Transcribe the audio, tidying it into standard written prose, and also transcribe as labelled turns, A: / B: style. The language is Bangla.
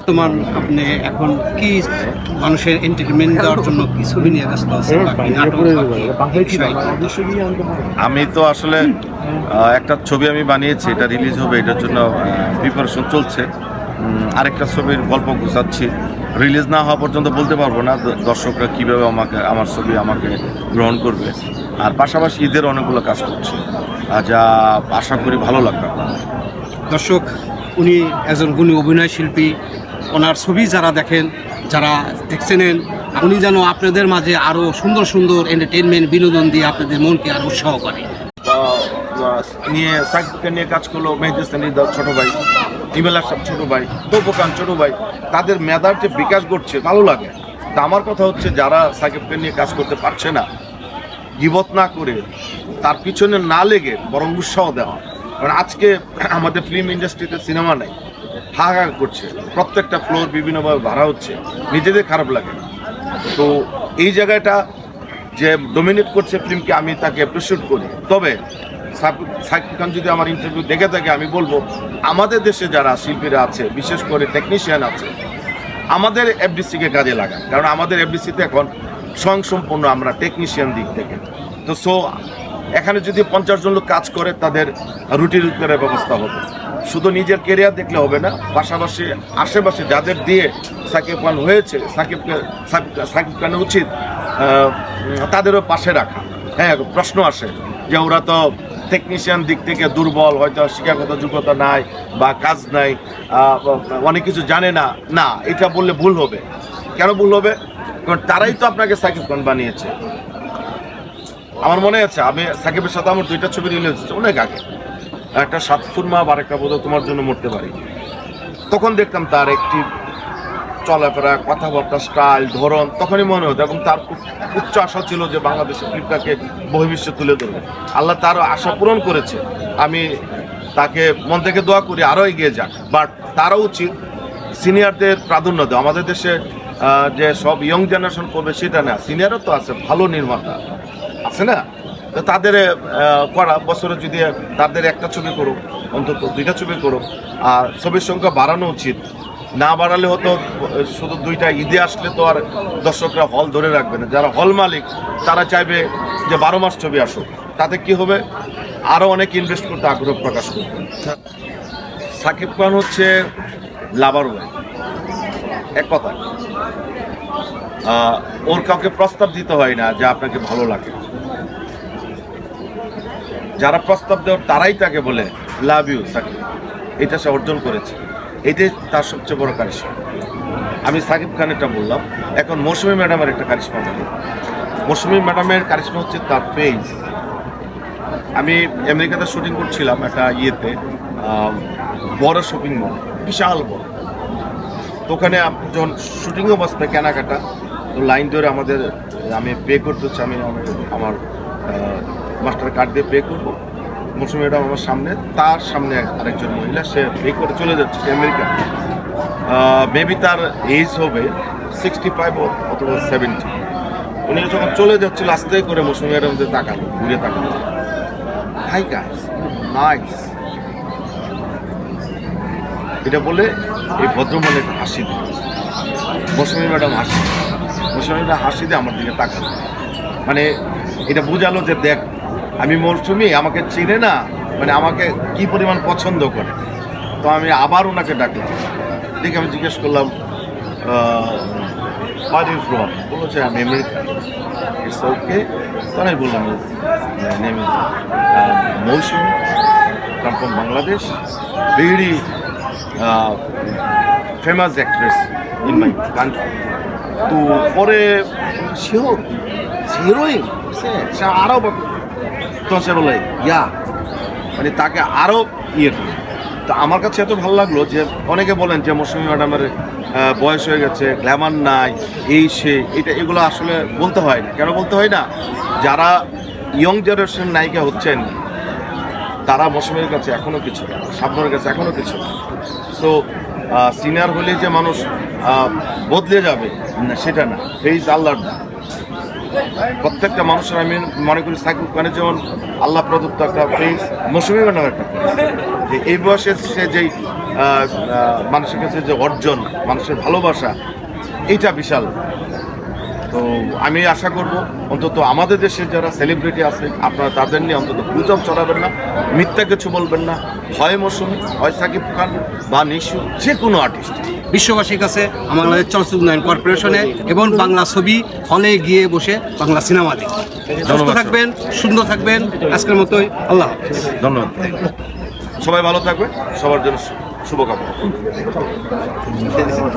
A: বর্তমান আপনি এখন কি মানুষের এন্টারটেনমেন্ট দেওয়ার জন্য কি ছবি নিয়ে ব্যস্ত আছেন বা কি নাটক বা কি বিষয়?
B: আমি তো আসলে একটা ছবি আমি বানিয়েছি, এটা রিলিজ হবে, এটার জন্য প্রিপারেশন চলছে। আরেকটা ছবির গল্প গুছাচ্ছি। রিলিজ না হওয়া পর্যন্ত বলতে পারবো না দর্শকরা কীভাবে আমার ছবি আমাকে গ্রহণ করবে। আর পাশাপাশি ঈদের অনেকগুলো কাজ করছি, যা আশা করি ভালো লাগবে।
A: দর্শক, উনি একজন গুণী অভিনয় শিল্পী। ওনার ছবি যারা দেখেন, যারা দেখছেন, উনি যেন আপনাদের মাঝে আরও সুন্দর সুন্দর এন্টারটেনমেন্ট বিনোদন দিয়ে আপনাদের মনকে আরও উৎসাহ করে।
B: নিয়ে সাকিবকে নিয়ে কাজ করলো মেহেদী হাসান ছোটো ভাই, ইমেল আশরাফ ছোটো ভাই, তৌফুক খান ছোটো ভাই, তাদের মেধার যে বিকাশ ঘটছে ভালো লাগে। তা আমার কথা হচ্ছে, যারা সাকিবকে নিয়ে কাজ করতে পারছে না, গিবত না করে তার পিছনে না লেগে বরং উৎসাহ দেওয়া। কারণ আজকে আমাদের ফিল্ম ইন্ডাস্ট্রিতে সিনেমা নেই, হাহাকার করছে, প্রত্যেকটা ফ্লোর বিভিন্নভাবে ভাড়া হচ্ছে, নিজেদের খারাপ লাগে। তো এই জায়গাটা যে ডোমিনেট করছে ফিল্মকে, আমি তাকে অ্যাপ্রিসিয়েট করি। তবে সাকিব খান যদি আমার ইন্টারভিউ দেখে থাকে, আমি বলবো আমাদের দেশে যারা শিল্পীরা আছে, বিশেষ করে টেকনিশিয়ান আছে, আমাদের এফডিসিকে কাজে লাগান। কারণ আমাদের এফডিসিতে এখন স্বয়ংসম্পূর্ণ আমরা টেকনিশিয়ান দিক থেকে। তো এখানে যদি 50 জন লোক কাজ করে, তাদের রুটি রোজগারের ব্যবস্থা হবে। শুধু নিজের কেরিয়ার দেখলে হবে না, পাশাপাশি আশেপাশে যাদের দিয়ে সাকিব খান হয়েছে, সাকিব খানের উচিত তাদেরও পাশে রাখা। হ্যাঁ, প্রশ্ন আসে যে ওরা তো টেকনিশিয়ান দিক থেকে দুর্বল, হয়তো শিক্ষাগত যোগ্যতা নাই বা কাজ নাই, অনেক কিছু জানে না। না, এটা বললে ভুল হবে। কেন ভুল হবে? কারণ তারাই তো আপনাকে সাকিব খান বানিয়েছে। আমার মনে আছে, আমি সাকিবের সাথে আমার 2টা ছবি রিলিজ হচ্ছে অনেক আগে। একটা 7 সুরমা আর একটা বোধহয় তোমার জন্য মরতে পারি। তখন দেখতাম তার একটি চলাফেরা, কথাবার্তা, স্টাইল, ধরন, তখনই মনে হতো। এবং তার খুব উচ্চ আশা ছিল যে বাংলাদেশের ফিল্মটাকে বহির্বিশ্বে তুলে ধরবে। আল্লাহ তার আশা পূরণ করেছে। আমি তাকে মন থেকে দোয়া করি আরও এগিয়ে যাক। বাট তারও উচিত সিনিয়রদের প্রাধান্য দেওয়া। আমাদের দেশে যে সব ইয়ং জেনারেশন করবে সেটা না, সিনিয়রও তো আছে, ভালো নির্মাতা আছে না? তো তাদের করা, বছরে যদি তাদের একটা ছবি করুক, অন্তত 2টা ছবি করুক। আর ছবির সংখ্যা বাড়ানো উচিত। না বাড়ালে হতো শুধু 2টা ঈদে আসলে তো আর দর্শকরা হল ধরে রাখবে না। যারা হল মালিক তারা চাইবে যে 12 মাস ছবি আসুক। তাতে কি হবে? আরও অনেক ইনভেস্ট করতে আগ্রহ প্রকাশ করবে। সাকিব খান হচ্ছে লাভার বয়, এক কথা। ওর কাউকে প্রস্তাব দিতে হয় না যে আপনাকে ভালো লাগে। যারা প্রস্তাব দেওয়ার তারাই তাকে বলে লাভ ইউ সাকিব। এটা সে অর্জন করেছে, এটাই তার সবচেয়ে বড় কারিশমা। আমি সাকিব খানেরটা বললাম, এখন মৌসুমী ম্যাডামের একটা কারিশমা বলি। মৌসুমী ম্যাডামের কারিশমা হচ্ছে তার ফেস। আমি আমেরিকাতে শুটিং করছিলাম একটা ইয়েতে, বড় শপিং মল, বিশাল বড়। তো ওখানে যখন শুটিং অবস্থায় কেনাকাটা, তো লাইন ধরে আমি পে করতে হচ্ছে, আমি আমার মাস্টার কার্ড দিয়ে পে করবো। মৌসুমী ম্যাডাম আমার সামনে, তার সামনে আরেকজন মহিলা, সে পে করে চলে যাচ্ছে, সে আমেরিকা। মেবি তার এজ হবে 65 অথবা 70। উনি যখন চলে যাচ্ছিল, আস্তে করে মৌসুমী ম্যাডাম তাকালো, ঘুরে তাকালো, হাই গাইস, নাইস, এটা বলে এই ভদ্রমহিলা একটা হাসি দিল। মৌসুমী ম্যাডাম হাসি, মৌসুমী ম্যাডাম হাসি দিয়ে আমার দিকে তাকালো। মানে এটা বোঝালো যে দেখ, আমি মৌসুমী, আমাকে চিনে না, মানে আমাকে কি পরিমাণ পছন্দ করে। তো আমি আবার ওনাকে ডাকলাম, দেখে আমি জিজ্ঞেস করলাম বলেছে আমি আমেরিকা। It's okay. তো আমি বললাম name is Mousumi, come from Bangladesh, very famous actress in my country. তো পরে শিওর হিরোইন, সে আরও তো সে বলে ইয়া, মানে তাকে আরও ইয়ে করে। তো আমার কাছে এত ভালো লাগলো যে অনেকে বলেন যে মৌসুমী ম্যাডামের বয়স হয়ে গেছে, গ্ল্যামার নাই, এই সে, এগুলো আসলে বলতে হয় না। কেন বলতে হয় না? যারা ইয়ং জেনারেশন নায়িকা হচ্ছেন, তারা মৌসুমীর কাছে এখনও কিছু না, শাবনূরের কাছে এখনও কিছু না। সো সিনিয়র হলে যে মানুষ বদলে যাবে সেটা না, ফেস আল্লাহর না। প্রত্যেকটা মানুষের আমি মনে করি সাকিব খানের যেমন আল্লাহ প্রদত্ত একটা ফেস, মৌসুমী ম্যাডামের একটা ফেস। যে এই বয়সে সে যেই মানুষের কাছে যে অর্জন, মানুষের ভালোবাসা, এইটা বিশাল। তো আমি আশা করব অন্তত আমাদের দেশে যারা সেলিব্রিটি আছে আপনারা তাদের নিয়ে অন্তত গুজব ছড়াবেন না, মিথ্যা কিছু বলবেন না, হয় মৌসুমী, হয় সাকিব খান বা নিশু, যে কোনো আর্টিস্ট।
A: বিশ্ববাসীর কাছে বাংলাদেশ চলচ্চিত্র উন্নয়ন কর্পোরেশনে এবং বাংলা ছবি হলে গিয়ে বসে বাংলা সিনেমা দেখে সুস্থ থাকবেন, সুন্দর থাকবেন। আজকের মতোই আল্লাহ হাফেজ।
B: ধন্যবাদ। সবাই ভালো থাকবে, সবার জন্য শুভকামনা।